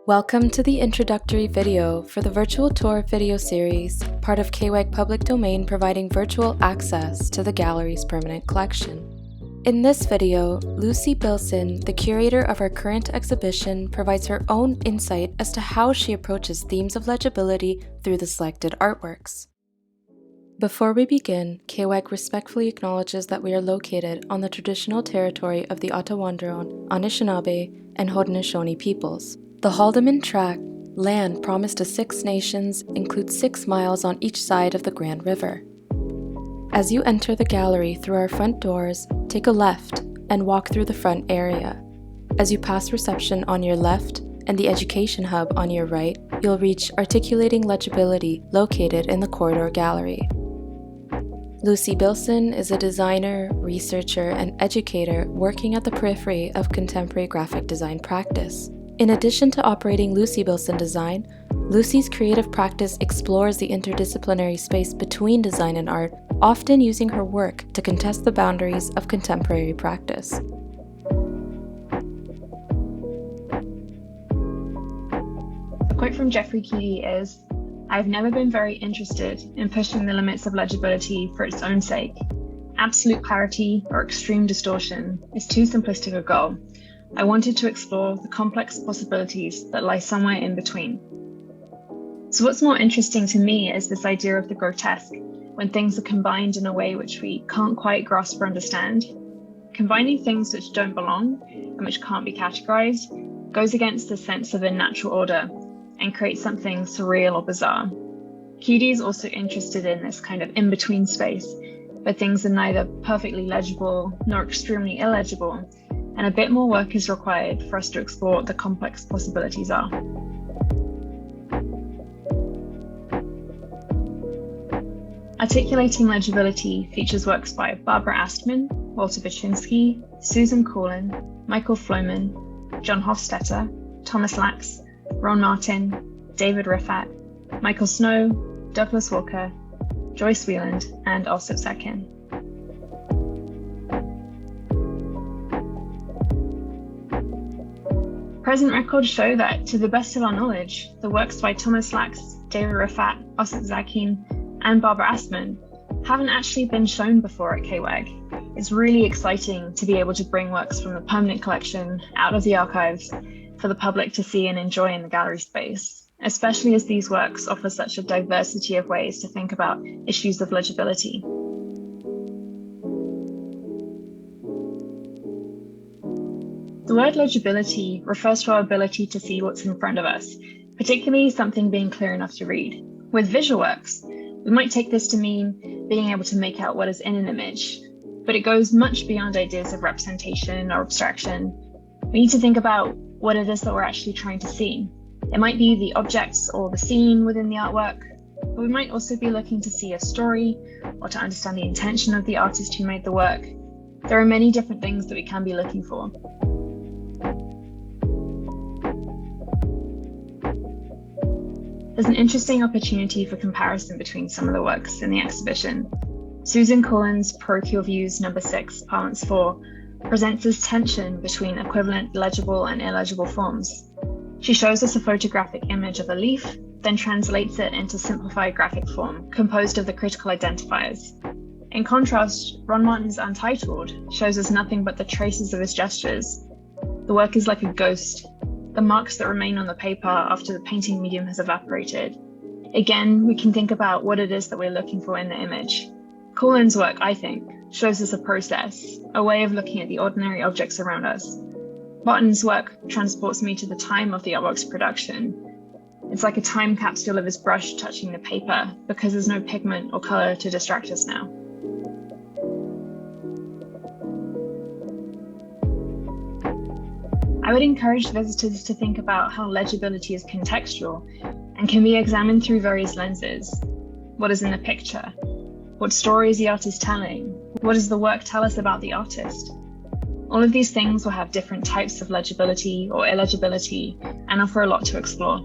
Welcome to the introductory video for the virtual tour video series, part of KWAG public domain providing virtual access to the gallery's permanent collection. In this video, Lucy Bilson, the curator of our current exhibition, provides her own insight as to how she approaches themes of legibility through the selected artworks. Before we begin, KWAG respectfully acknowledges that we are located on the traditional territory of the Ottawandaron, Anishinaabe, and Haudenosaunee peoples. The Haldimand Tract, land promised to 6 nations, includes 6 miles on each side of the Grand River. As you enter the gallery through our front doors, take a left and walk through the front area. As you pass reception on your left and the education hub on your right, you'll reach Articulating Legibility, located in the corridor gallery. Lucy Bilson is a designer, researcher, and educator working at the periphery of contemporary graphic design practice. In addition to operating Lucy Bilson Design, Lucy's creative practice explores the interdisciplinary space between design and art, often using her work to contest the boundaries of contemporary practice. A quote from Geoffrey is, "I've never been very interested in pushing the limits of legibility for its own sake. Absolute clarity or extreme distortion is too simplistic a goal. I wanted to explore the complex possibilities that lie somewhere in between." So what's more interesting to me is this idea of the grotesque, when things are combined in a way which we can't quite grasp or understand. Combining things which don't belong and which can't be categorized goes against the sense of a natural order and creates something surreal or bizarre. QD is also interested in this kind of in-between space, where things are neither perfectly legible nor extremely illegible, and a bit more work is required for us to explore what the complex possibilities are. Articulating Legibility features works by Barbara Astman, Walter Baczynski, Susan Corlin, Michael Floman, John Hofstetter, Thomas Lax, Ron Martin, David Riffat, Michael Snow, Douglas Walker, Joyce Wieland, and Alsop Sekin. Present records show that, to the best of our knowledge, the works by Thomas Lax, David Riffat, Alsop Sekin, and Barbara Astman haven't actually been shown before at KWAG. It's really exciting to be able to bring works from the permanent collection out of the archives for the public to see and enjoy in the gallery space, especially as these works offer such a diversity of ways to think about issues of legibility. The word legibility refers to our ability to see what's in front of us, particularly something being clear enough to read. With visual works, we might take this to mean being able to make out what is in an image, but it goes much beyond ideas of representation or abstraction. We need to think about what it is that we're actually trying to see. It might be the objects or the scene within the artwork, but we might also be looking to see a story or to understand the intention of the artist who made the work. There are many different things that we can be looking for. There's an interesting opportunity for comparison between some of the works in the exhibition. Susan Corlin's Parochial Views No. 6, Parlance 4, presents this tension between equivalent legible and illegible forms. She shows us a photographic image of a leaf, then translates it into simplified graphic form, composed of the critical identifiers. In contrast, Ron Martin's Untitled shows us nothing but the traces of his gestures. The work is like a ghost, the marks that remain on the paper after the painting medium has evaporated. Again, we can think about what it is that we're looking for in the image. Corlin's work, I think, shows us a process, a way of looking at the ordinary objects around us. Martin's work transports me to the time of the artwork's production. It's like a time capsule of his brush touching the paper, because there's no pigment or color to distract us now. I would encourage visitors to think about how legibility is contextual and can be examined through various lenses. What is in the picture? What story is the artist telling? What does the work tell us about the artist? All of these things will have different types of legibility or illegibility and offer a lot to explore.